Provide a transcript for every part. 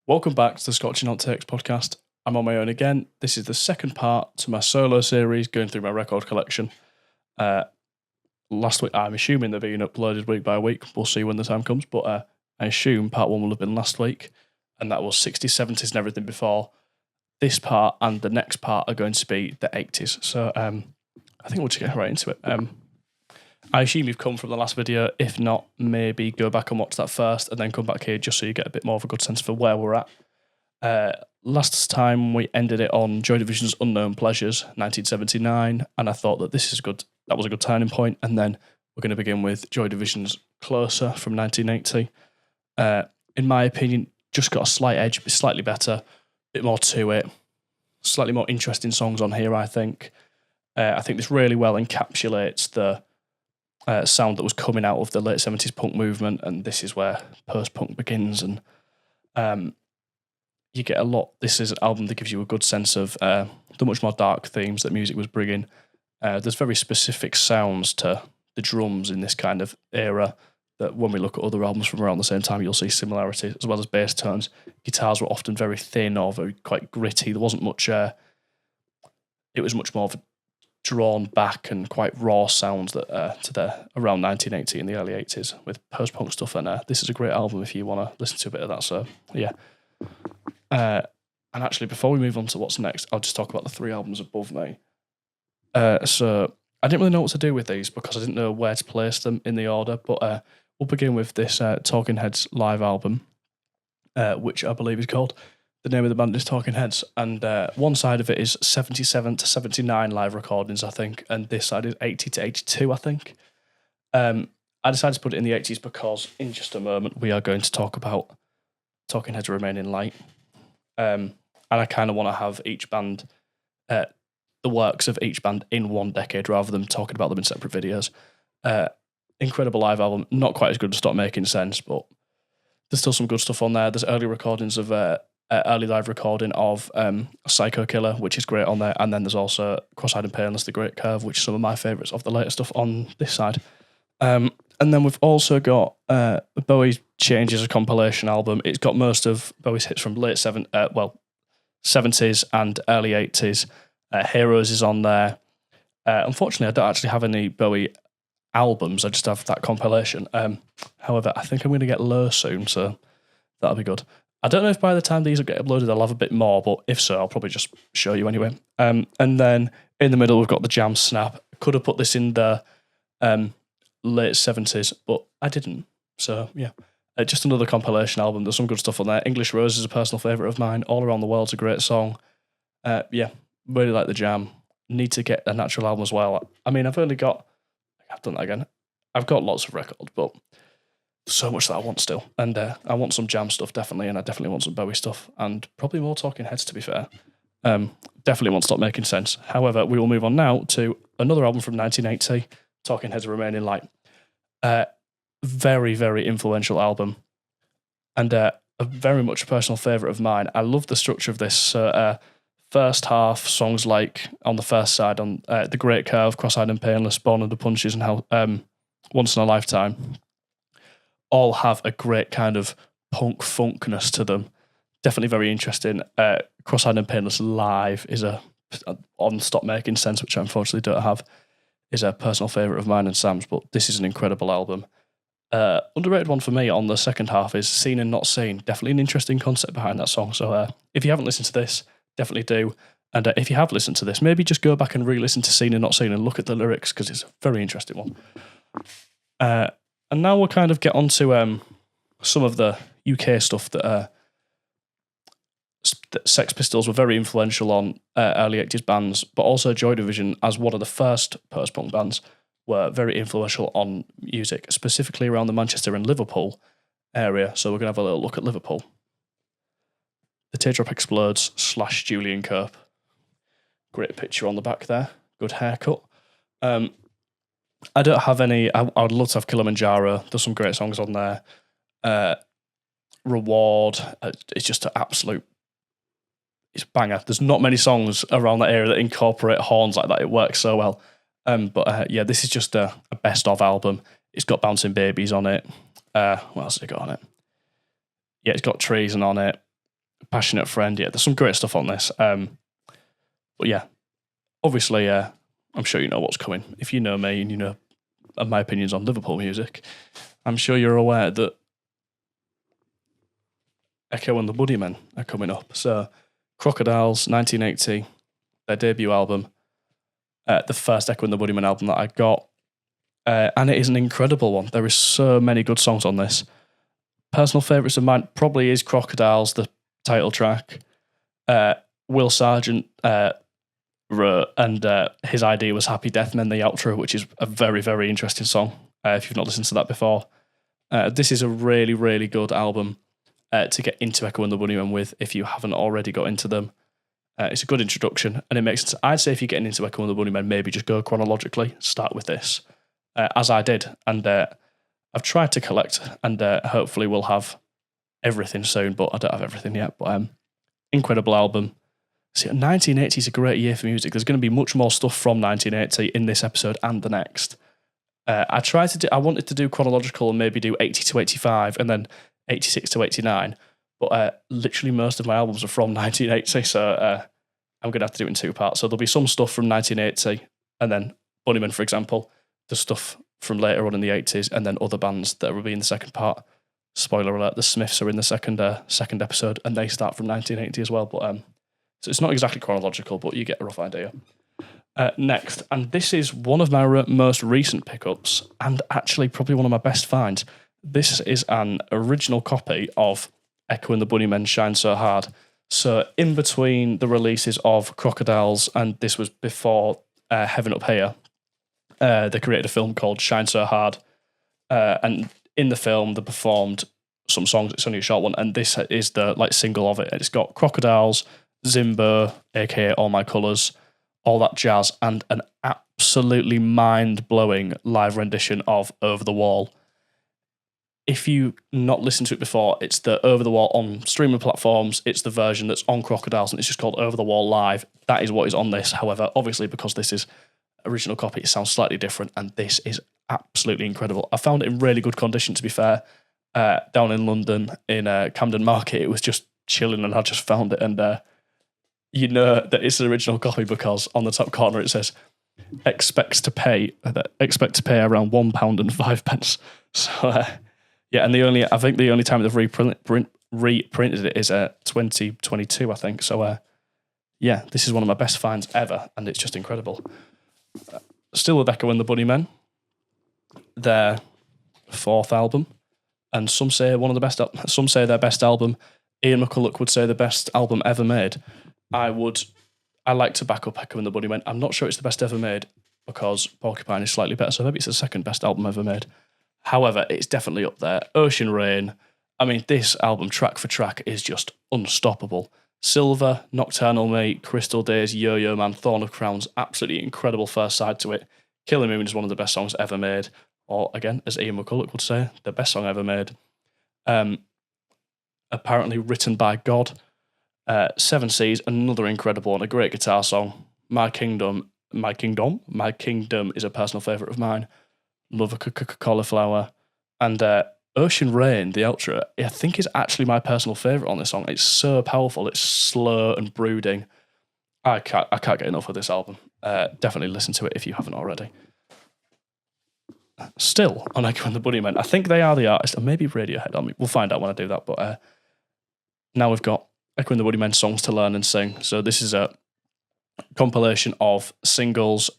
Welcome back to the Scotch and Outtakes podcast. I'm on my own again. This is the second part to my solo series going through my record collection. Last week, I'm assuming they're being uploaded week by week. We'll see when the time comes, but I assume part one will have been last week, and that was 60s, 70s and everything before. This part and the next part are going to be the 80s. So I think we'll just get right into it. I assume you've come from the last video. If not, maybe go back and watch that first and then come back here just so you get a bit more of a good sense for where we're at. Last time we ended it on Joy Division's Unknown Pleasures, 1979, and I thought that this is good. That was a good turning point. And then we're going to begin with Joy Division's Closer from 1980. In my opinion, just got a slight edge, but slightly better, a bit more to it, slightly more interesting songs on here, I think. I think this really well encapsulates the sound that was coming out of the late 70s punk movement, and this is where post-punk begins, and you get a lot. This is an album that gives you a good sense of the much more dark themes that music was bringing. There's very specific sounds to the drums in this kind of era that when we look at other albums from around the same time, you'll see similarities, as well as bass tones. Guitars were often very thin or very quite gritty. There wasn't much, it was much more of a drawn back and quite raw sounds that to the around 1980 and the early 80s with post-punk stuff, and this is a great album if you want to listen to a bit of that. So yeah, and actually before we move on to what's next, I'll just talk about the three albums above me. So I didn't really know what to do with these because I didn't know where to place them in the order, but we'll begin with this Talking Heads live album, which I believe is called, the name of the band is Talking Heads, and one side of it is 77 to 79 live recordings, I think, and this side is 80 to 82, I think. I decided to put it in the 80s because in just a moment we are going to talk about Talking Heads Remain in Light, and I kind of want to have each band, the works of each band in one decade rather than talking about them in separate videos. Incredible live album, not quite as good as Stop Making Sense, but there's still some good stuff on there. There's early recordings of early live recording of Psycho Killer, which is great on there, and then there's also Cross-Eyed and Painless, The Great Curve, which is some of my favourites of the later stuff on this side. And then we've also got Bowie Changes, a compilation album. It's got most of Bowie's hits from late 70s and early 80s. Heroes is on there. Unfortunately, I don't actually have any Bowie albums. I just have that compilation. However, I think I'm going to get Low soon, so that'll be good. I don't know if by the time these will get uploaded, I'll have a bit more, but if so, I'll probably just show you anyway. And then in the middle, we've got the Jam Snap. Could have put this in the late 70s, but I didn't. So, yeah. Just another compilation album. There's some good stuff on there. English Rose is a personal favourite of mine. All Around the World's a great song. Yeah, really like the Jam. Need to get a natural album as well. I mean, I've done that again. I've got lots of records, but so much that I want still, and I want some Jam stuff definitely, and I definitely want some Bowie stuff, and probably more Talking Heads to be fair. Definitely want Stop Making Sense. However, we will move on now to another album from 1980, Talking Heads Remain in Light. Very, very influential album, and a very much a personal favourite of mine. I love the structure of this. So, first half, songs like on the first side, on The Great Curve, Cross-Eyed and Painless, Born Under Punches, and how Once in a Lifetime, all have a great kind of punk funkness to them. Definitely very interesting. Cross-Eyed and Painless live is on Stop Making Sense, which I unfortunately don't have, is a personal favourite of mine and Sam's, but this is an incredible album. Underrated one for me on the second half is Seen and Not Seen. Definitely an interesting concept behind that song. So if you haven't listened to this, definitely do. And if you have listened to this, maybe just go back and re-listen to Seen and Not Seen and look at the lyrics, because it's a very interesting one. And now we'll kind of get on to some of the UK stuff that Sex Pistols were very influential on early 80s bands, but also Joy Division, as one of the first post-punk bands, were very influential on music, specifically around the Manchester and Liverpool area. So we're going to have a little look at Liverpool. The Teardrop Explodes / Julian Cope. Great picture on the back there. Good haircut. I don't have any. I would love to have Kilimanjaro. There's some great songs on there. Reward. It's just an absolute. It's banger. There's not many songs around that area that incorporate horns like that. It works so well. But yeah, this is just a best of album. It's got Bouncing Babies on it. What else has it got on it? Yeah, it's got Treason on it. Passionate Friend. Yeah, there's some great stuff on this. But yeah, obviously, I'm sure you know what's coming. If you know me and you know my opinions on Liverpool music, I'm sure you're aware that Echo and the Bunnymen are coming up. So, Crocodiles, 1980, their debut album, the first Echo and the Bunnymen album that I got. And it is an incredible one. There is so many good songs on this. Personal favourites of mine probably is Crocodiles, the title track. Will Sargent wrote, and his idea was Happy Death Men, the outro, which is a very, very interesting song, if you've not listened to that before. This is a really, really good album to get into Echo and the Bunnymen with if you haven't already got into them. It's a good introduction, and it makes sense. I'd say if you're getting into Echo and the Bunnymen, maybe just go chronologically, start with this, as I did, and I've tried to collect, and hopefully we'll have everything soon, but I don't have everything yet. But incredible album. See, 1980 is a great year for music. There's going to be much more stuff from 1980 in this episode and the next. I wanted to do chronological and maybe do 80 to 85 and then 86 to 89, but literally most of my albums are from 1980, so I'm going to have to do it in two parts. So there'll be some stuff from 1980, and then Bunnymen, for example, the stuff from later on in the 80s, and then other bands that will be in the second part. Spoiler alert, the Smiths are in the second episode, and they start from 1980 as well, but so it's not exactly chronological, but you get a rough idea. Next, and this is one of my most recent pickups, and actually probably one of my best finds. This is an original copy of Echo and the Bunnymen Shine So Hard. So in between the releases of Crocodiles, and this was before Heaven Up Here, they created a film called Shine So Hard. And in the film, they performed some songs. It's only a short one, and this is the single of it. It's got Crocodiles, Zimbo, aka All My Colours, all that jazz, and an absolutely mind-blowing live rendition of Over the Wall. If you not listened to it before, it's the Over the Wall on streaming platforms. It's the version that's on Crocodiles, and it's just called Over the Wall Live. That is what is on this. However, obviously, because this is original copy, it sounds slightly different, and this is absolutely incredible. I found it in really good condition, to be fair, down in London, in Camden Market. It was just chilling, and I just found it, and you know that it's an original copy because on the top corner it says expect to pay around £1.05. So yeah, and I think the only time they've reprinted it is 2022, I think. So yeah, this is one of my best finds ever, and it's just incredible. Still with Echo and the Bunnymen, their fourth album, and some say one of the best. Some say their best album. Ian McCulloch would say the best album ever made. I like to back up Echo and the Bunnymen. I'm not sure it's the best ever made because Porcupine is slightly better, so maybe it's the second best album ever made. However, it's definitely up there. Ocean Rain. I mean, this album, track for track, is just unstoppable. Silver, Nocturnal Mate, Crystal Days, Yo-Yo Man, Thorn of Crowns, absolutely incredible first side to it. Killing Moon is one of the best songs ever made, or again, as Ian McCulloch would say, the best song ever made. Apparently written by God. Seven Seas, another incredible one, a great guitar song. My Kingdom is a personal favourite of mine. Love a Cauliflower. And Ocean Rain, the outro, I think is actually my personal favourite on this song. It's so powerful, it's slow and brooding. I can't get enough of this album. Definitely listen to it if you haven't already. Still on Echo and the Bunnymen, I think they are the artist, or maybe Radiohead on me. We'll find out when I do that, but now we've got Echo and the Bunnymen songs to learn and sing. So this is a compilation of singles,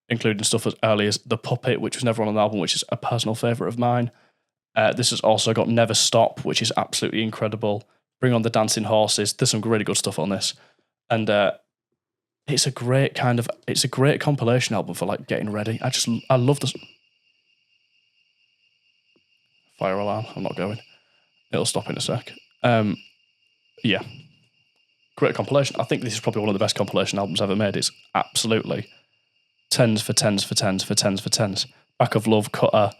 including stuff as early as The Puppet, which was never on an album, which is a personal favourite of mine. This has also got Never Stop, which is absolutely incredible. Bring on the Dancing Horses. There's some really good stuff on this. And it's a great compilation album for getting ready. I love this. Fire alarm. I'm not going. It'll stop in a sec. Yeah. Great compilation. I think this is probably one of the best compilation albums ever made. It's absolutely tens for tens for tens for tens for tens. Back of Love, Cutter,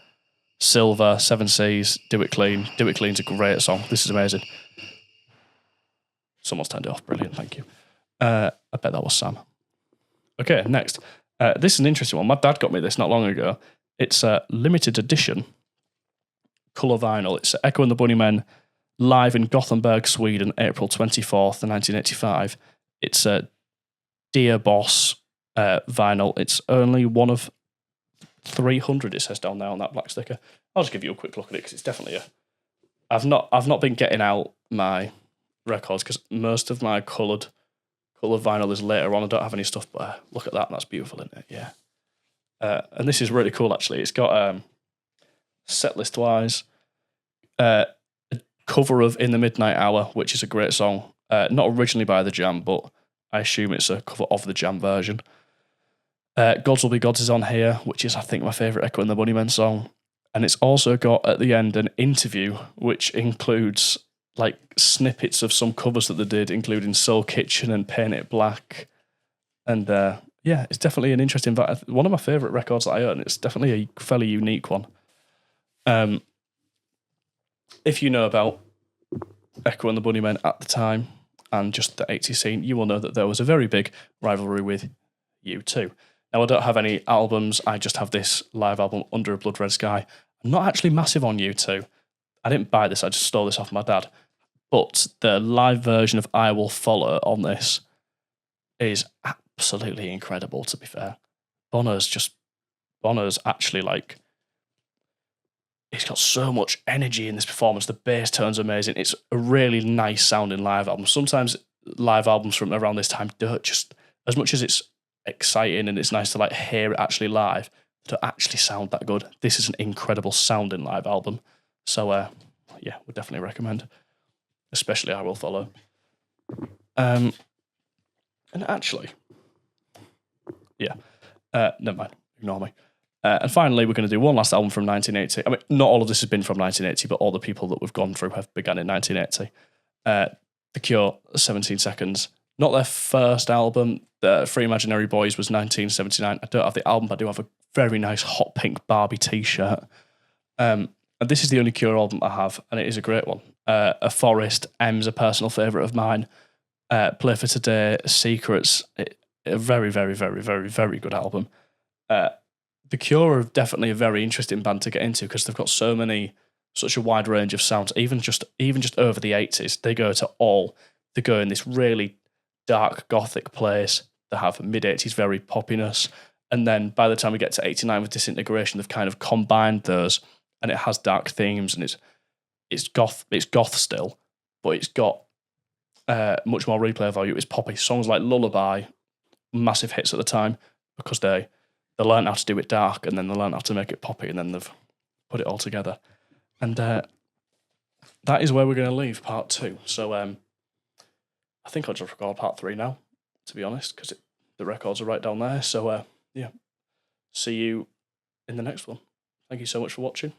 Silver, Seven Seas, Do It Clean. Do It Clean's a great song. This is amazing. Someone's turned it off. Brilliant. Thank you. I bet that was Sam. Okay, next. This is an interesting one. My dad got me this not long ago. It's a limited edition colour vinyl. It's Echo and the Bunnymen live in Gothenburg, Sweden, April 24th, 1985. It's a Dear Boss vinyl. It's only one of 300, it says down there on that black sticker. I'll just give you a quick look at it because it's definitely a... I've not been getting out my records because most of my coloured vinyl is later on. I don't have any stuff, but look at that. That's beautiful, isn't it? Yeah. And this is really cool, actually. It's got, set list-wise, a cover of In the Midnight Hour, which is a great song. Not originally by The Jam, but I assume it's a cover of the Jam version. Gods Will Be Gods is on here, which is, I think, my favourite Echo and the Bunnymen song. And it's also got, at the end, an interview, which includes like snippets of some covers that they did, including Soul Kitchen and Paint It Black. And yeah, it's definitely an interesting... One of my favourite records that I own. It's definitely a fairly unique one. If you know about Echo and the Bunnymen at the time and just the 80s scene, you will know that there was a very big rivalry with U2. Now, I don't have any albums. I just have this live album, Under a Blood Red Sky. I'm not actually massive on U2. I didn't buy this. I just stole this off my dad. But the live version of I Will Follow on this is absolutely incredible, to be fair. Bono's actually like... He's got so much energy in this performance. The bass tone's amazing. It's a really nice sounding live album. Sometimes live albums from around this time don't just... As much as it's exciting and it's nice to like hear it actually live, they don't actually sound that good. This is an incredible sounding live album. So, yeah, would definitely recommend. Especially I Will Follow. And actually, yeah, never mind, ignore me. And finally, we're going to do one last album from 1980. I mean, not all of this has been from 1980, but all the people that we've gone through have begun in 1980. The Cure, 17 Seconds. Not their first album. Free Imaginary Boys was 1979. I don't have the album, but I do have a very nice hot pink Barbie t-shirt. And this is the only Cure album I have, and it is a great one. A Forest, M's a personal favourite of mine. Play for Today, Secrets, a very, very, very, very, very good album. The Cure are definitely a very interesting band to get into because they've got such a wide range of sounds. Even just over the 80s, they go in this really dark gothic place. They have mid-80s very poppiness, and then by the time we get to 89 with Disintegration, they've kind of combined those, and it has dark themes, and it's goth still, but it's got much more replay value. It's poppy. Songs like Lullaby, massive hits at the time because they learned how to do it dark, and then they learned how to make it poppy, and then they've put it all together. And that is where we're going to leave part 2. So I think I'll just record part 3 now, to be honest, because the records are right down there. So yeah, see you in the next one. Thank you so much for watching.